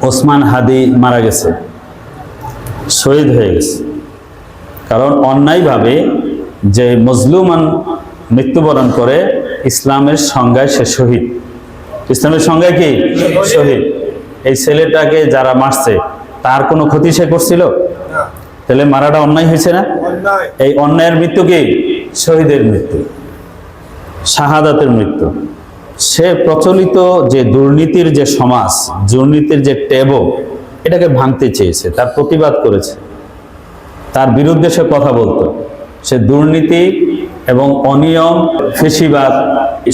ওসমান হাদি মারা গেছে, শহীদ হয়ে গেছে। কারণ অন্যায়ভাবে যে মজলুমান মৃত্যুবরণ করে, ইসলামের সংজ্ঞায় সে শহীদ। ইসলামের সংজ্ঞায় কি? শহীদ। এই ছেলেটাকে যারা মারছে তার কোনো ক্ষতি সে করছিল? তাহলে মারাটা অন্যায় হয়েছে না? এই অন্যায়ের মৃত্যু কি? শহীদের মৃত্যু, শাহাদাতের মৃত্যু। সে প্রচলিত যে দুর্নীতির যে সমাজ, দুর্নীতির যে ট্যাবু, এটাকে ভাঙতে চেয়েছে, তার প্রতিবাদ করেছে, তার বিরুদ্ধে সে কথা বলতো। সে দুর্নীতি এবং অনিয়ম, ফেসিবাদ,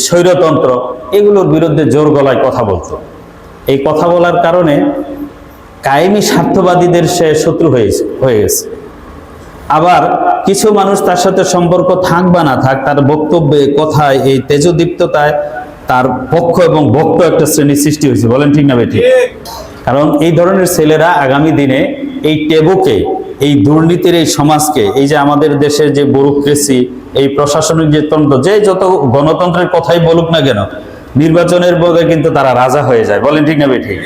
স্বৈরতন্ত্র, এগুলোর বিরুদ্ধে জোর গলায় কথা বলতো। এই কথা বলার কারণে কায়েমি স্বার্থবাদীদের সে শত্রু হয়ে গেছে। আবার কিছু মানুষ তার সাথে সম্পর্ক থাক বা না থাক, তার বক্তব্যে, কথায়, এই তেজদীপ্ততায় তার পক্ষ এবং ভক্ত একটা শ্রেণী সৃষ্টি হয়েছে। বলেন ঠিক না বেঠিক? কারণ এই ধরনের ছেলেরা আগামী দিনে এই টেবুকে, এই দুর্নীতির এই সমাজকে, এই যে আমাদের দেশের যে ব্যুরোক্রেসি, এই প্রশাসনিক যে তন্ত্র, যে যত গণতন্ত্রের কথাই বলুক না কেন, নির্বাচনের বোধে কিন্তু তারা রাজা হয়ে যায়। বলেন ঠিক না বেঠিক?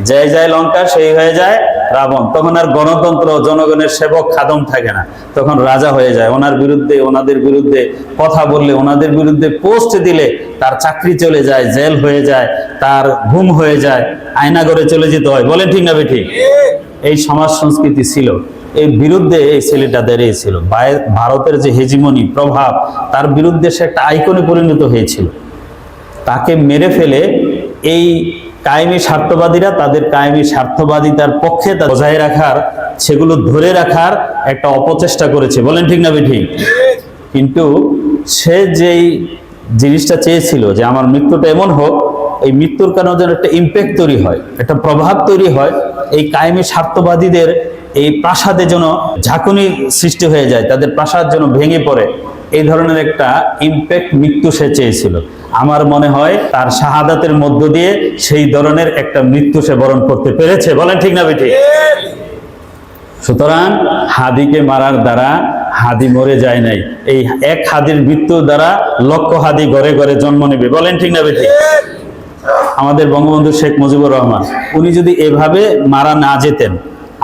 জয় জয় লঙ্কা সেই হয়ে যায় রাবণ। তখন আর গণতন্ত্র, জনগণের সেবক খাদম থাকে না, তখন রাজা হয়ে যায়। ওনার বিরুদ্ধে, ওনাদের বিরুদ্ধে কথা বললে, ওনাদের বিরুদ্ধে পোস্ট দিলে তার চাকরি চলে যায়, জেল হয়ে যায়, তার ঘুম হয়ে যায়, আয়নাঘরে চলে যেতে হয়। বলেন ঠিক না বেঠিক? এই সমাজ সংস্কৃতি ছিল, এই বিরুদ্ধে এই ছেলেটা দাঁড়িয়েছিল। ভারতের যে হেজিমনি প্রভাব, তার বিরুদ্ধে সে একটা আইকনে পরিণত হয়েছিল। তাকে মেরে ফেলে এই কায়েমি স্বার্থবাদীরা তাদের কায়েমি স্বার্থবাদিতার পক্ষে তা বজায় রাখার, সেগুলো ধরে রাখার একটা অপচেষ্টা করেছে। বলেন ঠিক না বেঠিক? কিন্তু সে যেই জিনিসটা চেয়েছিল যে আমার মৃত্যুটা এমন হোক, এই মৃত্যুর কারণে যেন একটা ইম্প্যাক্ট তৈরি হয়, একটা প্রভাব তৈরি হয়, এই কায়েমি স্বার্থবাদীদের এই প্রাসাদে যেন ঝাঁকুনি সৃষ্টি হয়ে যায়, তাদের প্রাসাদ যেন ভেঙে পড়ে, এই ধরনের একটা ইম্প্যাক্ট মৃত্যু সে চেয়েছিল। আমার মনে হয় তার শাহাদাতের মধ্য দিয়ে সেই ধরনের একটা মৃত্যু সে বরণ করতে পেরেছে। বলেন ঠিক না বেঠিক? সুতরাং হাদিকে মারার দ্বারা হাদি মরে যায় নাই, এই এক হাদির মৃত্যুর দ্বারা লক্ষ হাদি ঘরে ঘরে জন্ম নেবে। বলেন ঠিক না বেঠিক? আমাদের বঙ্গবন্ধু শেখ মুজিবুর রহমান, উনি যদি এভাবে মারা না যেতেন,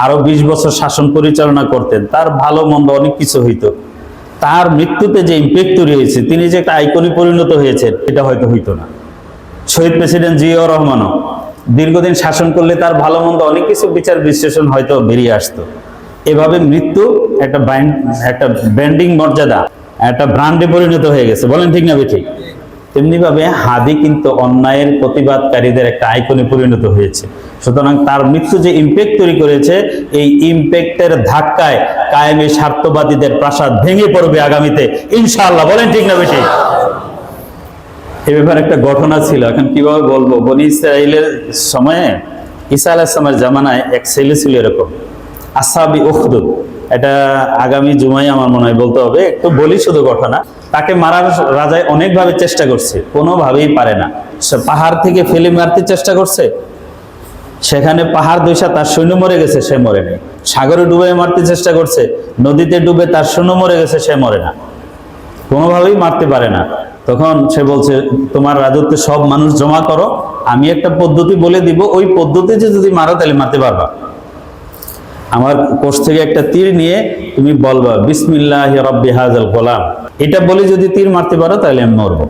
আরো 20 বছর শাসন পরিচালনা করতেন, তার ভালো মন্দ অনেক কিছু হইতো। তার মৃত্যুতে যে ইম্প্যাক্ট তৈরি হয়েছে, তিনি যে একটা আইকনে পরিণত হয়েছেন, এটা হয়তো হইতো না। শহীদ প্রেসিডেন্ট জিয়াউর রহমানও দীর্ঘদিন শাসন করলে তার ভালো মন্দ অনেক কিছু বিচার বিশ্লেষণ হয়তো বেরিয়ে আসতো। এভাবে মৃত্যু একটা ব্র্যান্ডিং মর্যাদা, একটা ব্র্যান্ডে পরিণত হয়ে গেছে। বলেন ঠিক না বেঠিক? তেমনি ভাবে হাদি কিন্তু অন্যায়ের প্রতিবাদকারীদের একটা আইকনে পরিণত হয়েছে। সুতরাং তার মৃত্যু যে ইম্প্যাক্ট তৈরি করেছে, এই ইম্প্যাক্টের ধাক্কায় কায়েমি স্বার্থবাদীদের প্রাসাদ ভেঙে পড়বে আগামীতে ইনশাআল্লাহ। বলেন ঠিক না বেঠিক? এই ব্যাপারে একটা ঘটনা ছিল, এখন কিভাবে বলবো। বনি ইসরাইলের সময়ে, ঈসা আলাইহিস সালামের জামানায় এক ছেলে ছিল এরকম, আসহাবি উখদুদ। এটা আগামী জুমায় আমার মনে হয় বলতে হবে। একটু বলি শুধু ঘটনা। তাকে মারার রাজায় অনেকভাবে চেষ্টা করছে, কোনোভাবেই পারে না। সে পাহাড় থেকে ফেলে মারতে চেষ্টা করছে, সেখানে পাহাড় দইসা তার সৈন্য মরে গেছে, সে মরে নেই। সাগরে ডুবে মারতে চেষ্টা করছে, নদীতে ডুবে তার সৈন্য মরে গেছে, সে মরে না, কোনোভাবেই মারতে পারে না। তখন সে বলছে, তোমার রাজত্বে সব মানুষ জমা করো, আমি একটা পদ্ধতি বলে দিব, ওই পদ্ধতিতে যদি মারো তাহলে মারতে পারবা। আমার কোষ থেকে একটা তীর নিয়ে তুমি বলবা বিসমিল্লাহি রাব্বি হাযাল গোলাম, এটা বলে যদি তীর মারতে পারো তাহলে আমি মরবো।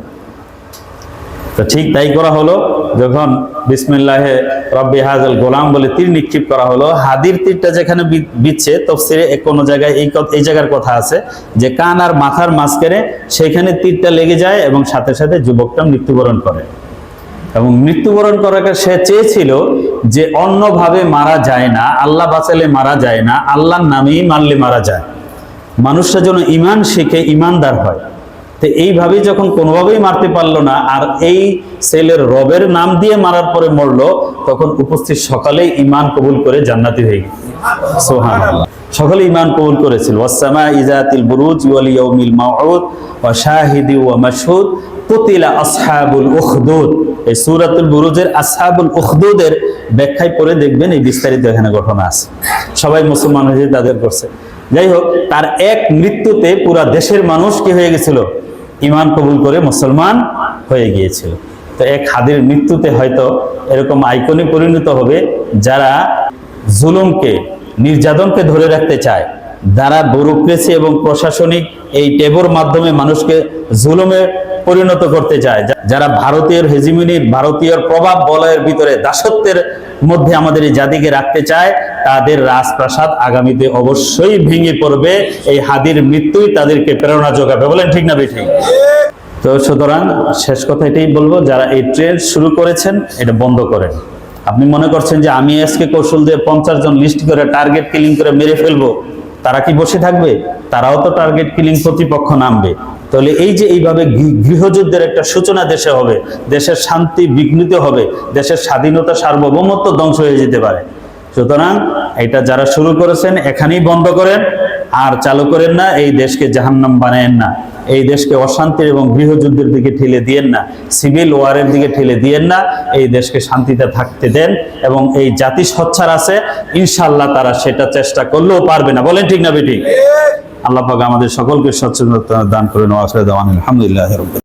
তো ঠিক তাই করা হলো। যখন বিসমিল্লাহি রাব্বি হাযাল গোলাম বলে তীর নিক্ষেপ করা হলো, হাদির তীরটা যেখানে বিচ্ছে, তফসিরে কোনো জায়গায় এই জায়গার কথা আছে যে কান আর মাথার মাঝখানে, সেখানে তীরটা লেগে যায় এবং সাথে সাথে যুবকটা মৃত্যুবরণ করে। এবং মৃত্যুবরণ করাকে সে চেয়েছিল যে অন্যভাবে মারা যায় না, আল্লাহ বাঁচালে মারা যায় না, আল্লাহর নামেই মারলে মারা যায়। মানুষরা যেন ঈমান শিখে ঈমানদার হয়। তো এইভাবে যখন কোনোভাবেই মারতে পারলো না, আর এই ছেলের রবের নাম দিয়ে মারার পরে মরলো, তখন উপস্থিত সকালেই ঈমান কবুল করে জান্নাতি হয়ে গেল। সুবহানাল্লাহ। সকলে ঈমান কবুল করেছিল। ওয়াস-সামা'i যাতিল বুরুজ ওয়াল ইয়াউমিল মাউউদ ওয়া শাহিদি ওয়া মাশহুদ কুতিলা আসহাবুল উখদুদ। এই সূরাতুল বুরুজের আসহাবুল উখদুদের ব্যাখ্যায় পড়ে দেখবেন, এই বিস্তারিত এখানে ঘটনা আছে। সবাই মুসলমান হয়ে তাদের করছে। যাই হোক, তার এক মৃত্যুতে পুরা দেশের মানুষ কি হয়ে গেছিল? ঈমান কবুল করে মুসলমান হয়ে গিয়েছিল। তো এক হাদির মৃত্যুতে হয়তো এরকম আইকনে পরিণত হবে যারা জুলুমকে, নির্যাতনকে ধরে রাখতে চায়, যারা ব্যুরোক্রেসি এবং প্রশাসনিক এই টেবর মাধ্যমে মানুষকে জুলুমে পরিণত করতে চায়, যারা ভারতীয় হেজিমনির, ভারতীয় প্রভাব বলয়ের ভিতরে দাসত্বের মধ্যে আমাদের এই জাতিকে রাখতে চায়, তাদের রাজপ্রাসাদ আগামীতে অবশ্যই ভেঙে পড়বে। এই হাদির মৃত্যুই তাদেরকে প্রেরণা যোগাবে। বলেন ঠিক না বেঠিক? তো সুতরাং শেষ কথা এটাই বলবো, যারা এই ট্রেন্ড শুরু করেছেন এটা বন্ধ করেন। আপনি মনে করছেন যে আমি আজকে কৌশল দিয়ে 50 জন লিস্ট করে টার্গেট কিলিং করে মেরে ফেলবো, তারা কি বসে থাকবে? তারাও তো টার্গেট কিলিং প্রতিপক্ষ নামবে। তাহলে এই যে এইভাবে গৃহযুদ্ধের একটা সূচনা দেশে হবে, দেশের শান্তি বিঘ্নিত হবে, দেশের স্বাধীনতা সার্বভৌমত্ব ধ্বংস হয়ে যেতে পারে। সুতরাং এটা যারা শুরু করেছেন এখানেই বন্ধ করেন, আর চালু করেন না। এই দেশকে জাহান্নাম বানায়েন না, এই দেশকে অশান্তির এবং গৃহযুদ্ধের দিকে ঠেলে দিয়েন না, সিভিল ওয়ারের দিকে ঠেলে দিয়েন না। এই দেশকে শান্তিতে থাকতে দেন, এবং এই জাতি সোচ্চার আছে, ইনশাআল্লাহ তারা সেটা চেষ্টা করলেও পারবে না। বলেন ঠিক না বেঠিক? আল্লাহ পাক আমাদের সকলকে সচেতনতা দান করেন। আলহামদুলিল্লাহ।